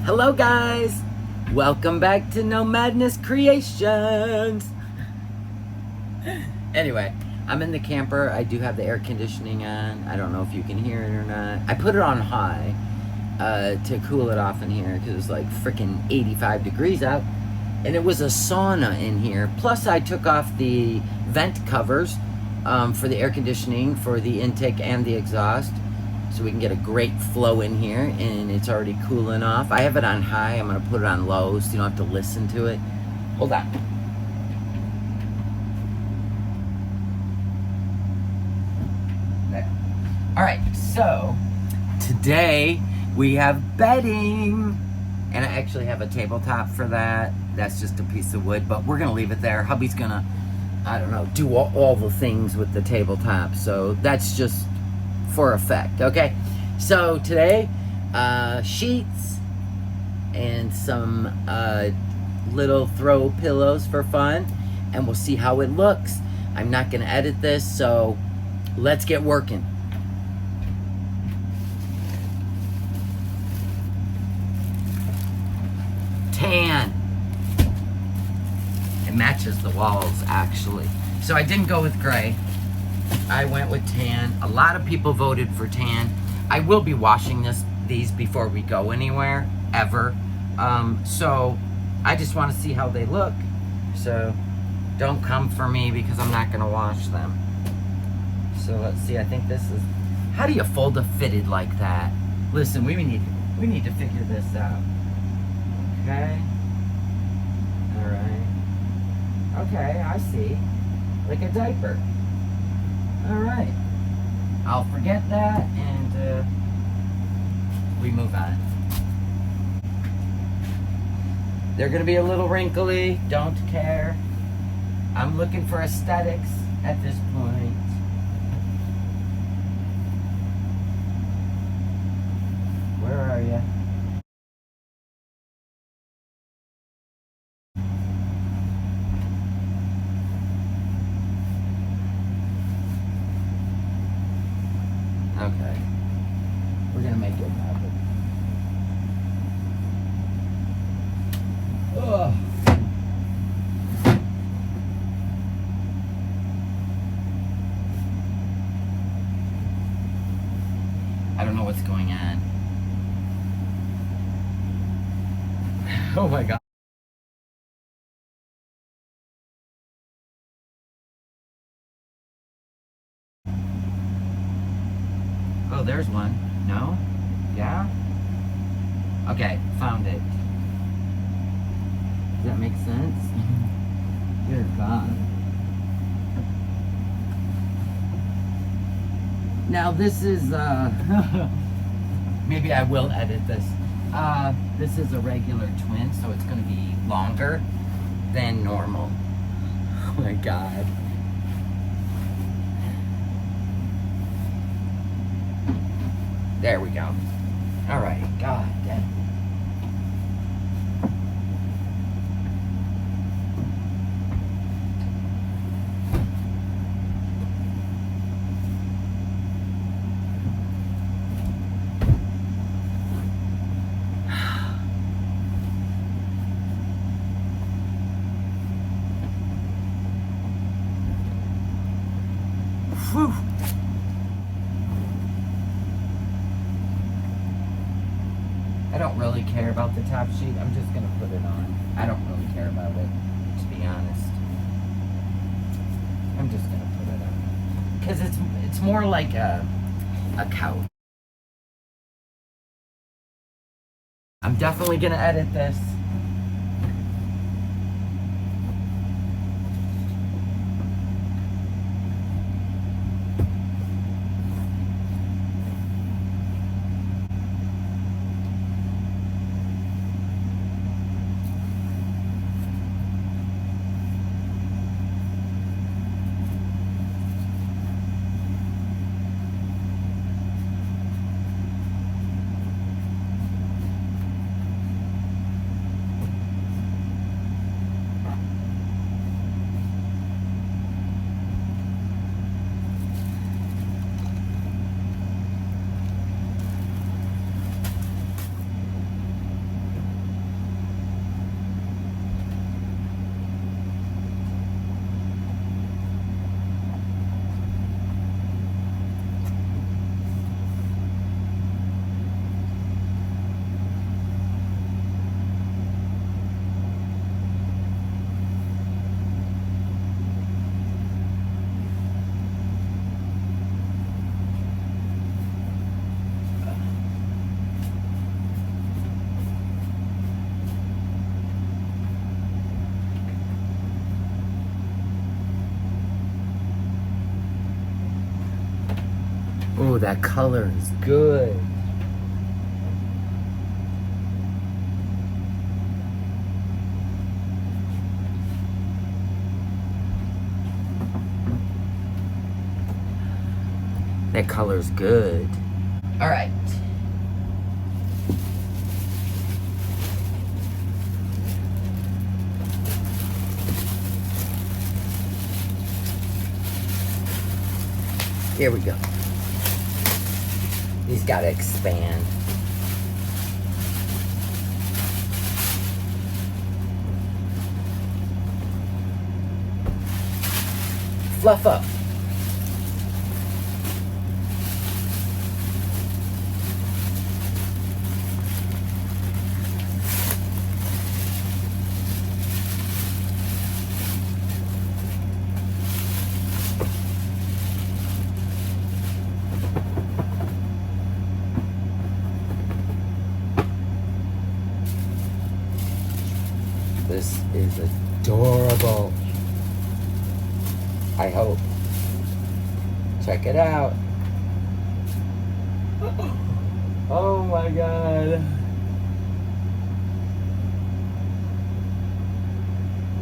Hello guys! Welcome back to No Madness Creations! Anyway, I'm in the camper. I do have the air conditioning on. I don't know if you can hear it or not. I put it on high to cool it off in here because it's like freaking 85 degrees out. And it was a sauna in here. Plus I took off the vent covers for the air conditioning, for the intake and the exhaust, so we can get a great flow in here. And it's already cooling off. I have it on high. I'm going to put it on low so you don't have to listen to it. Hold on. There. All right, so today we have bedding. And I actually have a tabletop for that. That's just a piece of wood, but we're going to leave it there. Hubby's going to, I don't know, do all the things with the tabletop. So that's just for effect, okay? So today, sheets and some little throw pillows for fun, and we'll see how it looks. I'm not going to edit this, so let's get working. Tan. It matches the walls, actually. So I didn't go with gray. I went with tan. A lot of people voted for tan. I will be washing these before we go anywhere, ever. So I just want to see how they look. So don't come for me because I'm not going to wash them. So let's see. I think this is... How do you fold a fitted like that? Listen, we need to figure this out. Okay. All right. Okay, I see. Like a diaper. All right. I'll forget that and we move on. They're gonna be a little wrinkly. Don't care. I'm looking for aesthetics at this point. Where are you? Okay. We're gonna make it happen. Ugh. I don't know what's going on. Oh my God. Oh, there's one. No? Yeah? Okay, found it. Does that make sense? Good God. Now this is, maybe I will edit this. This is a regular twin, so it's going to be longer than normal. Oh my God. There we go. All right. God damn. Whew. I don't really care about the top sheet. I'm just gonna put it on. I don't really care about it, to be honest. I'm just gonna put it on because it's more like a couch. I'm definitely gonna edit this. Oh, that color is good. That color's good. All right. Here we go. These gotta expand. Fluff up. This is adorable. I hope. Check it out. Oh my God.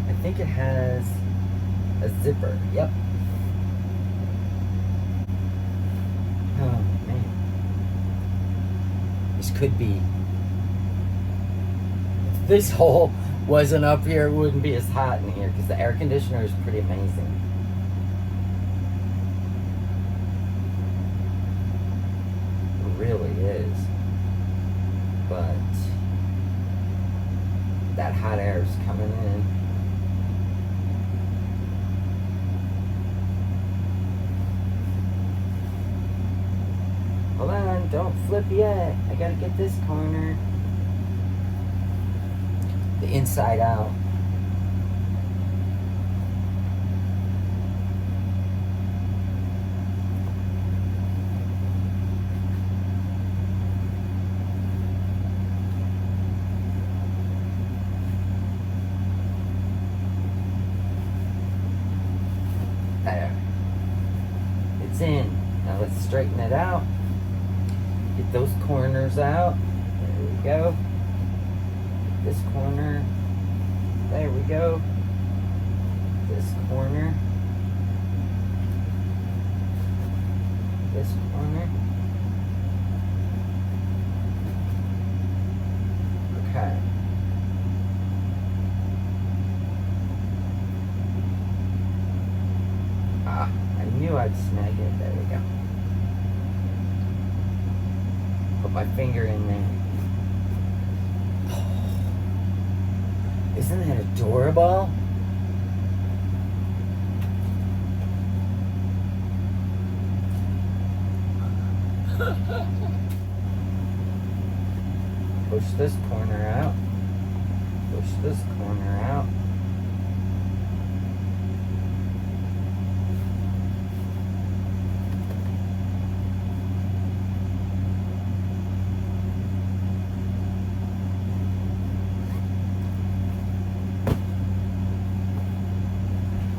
I think it has a zipper. Yep. Oh man. This could be. If this hole wasn't up here, it wouldn't be as hot in here because the air conditioner is pretty amazing. It really is. But that hot air is coming in. Hold on, don't flip yet. I gotta get this corner. The inside out. There. It's in. Now let's straighten it out. Get those corners out. There we go. This corner, there we go. This corner, this corner. Okay. Ah, I knew I'd snag it. There we go. Put my finger in there. Isn't that adorable? Push this corner out. Push this corner out.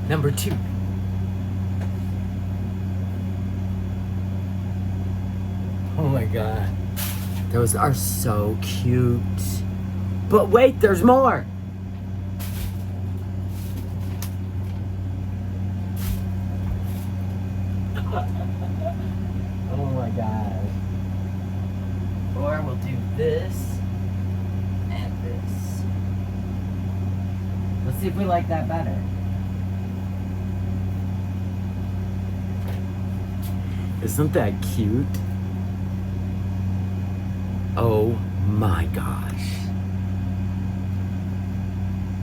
Number 2. Oh my God. Those are so cute. But wait, there's more. Oh my gosh. Or we'll do this and this. Let's see if we like that better. Isn't that cute? Oh my gosh.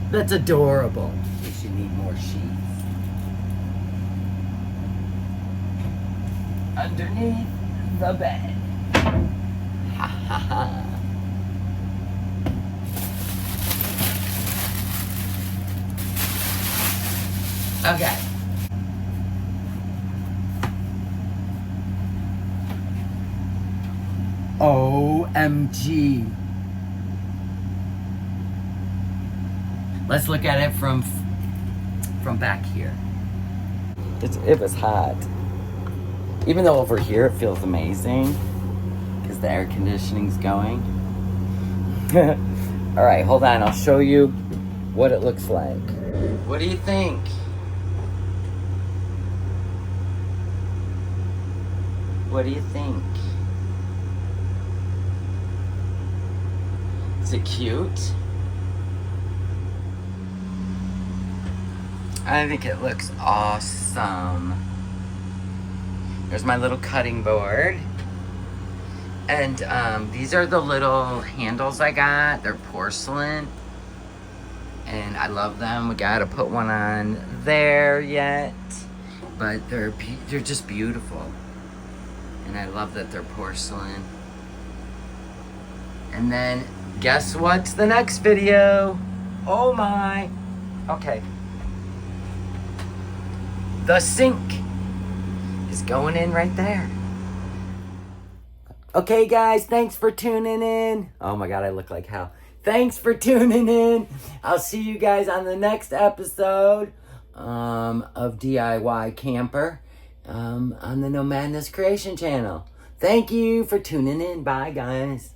That's adorable. We should need more sheets. Underneath the bed. Ha ha ha. Okay. OMG. Let's look at it from back here. It was hot. Even though over here it feels amazing because the air conditioning's going. All right, hold on. I'll show you what it looks like. What do you think? What do you think? Is it cute? I think it looks awesome. There's my little cutting board. And these are the little handles I got. They're porcelain. And I love them. We gotta put one on there yet. But they're just beautiful. And I love that they're porcelain. And then, guess what's the next video? Oh my. Okay. The sink is going in right there. Okay, guys, thanks for tuning in. Oh my God, I look like hell. Thanks for tuning in. I'll see you guys on the next episode of DIY Camper on the No Madness Creation channel. Thank you for tuning in. Bye, guys.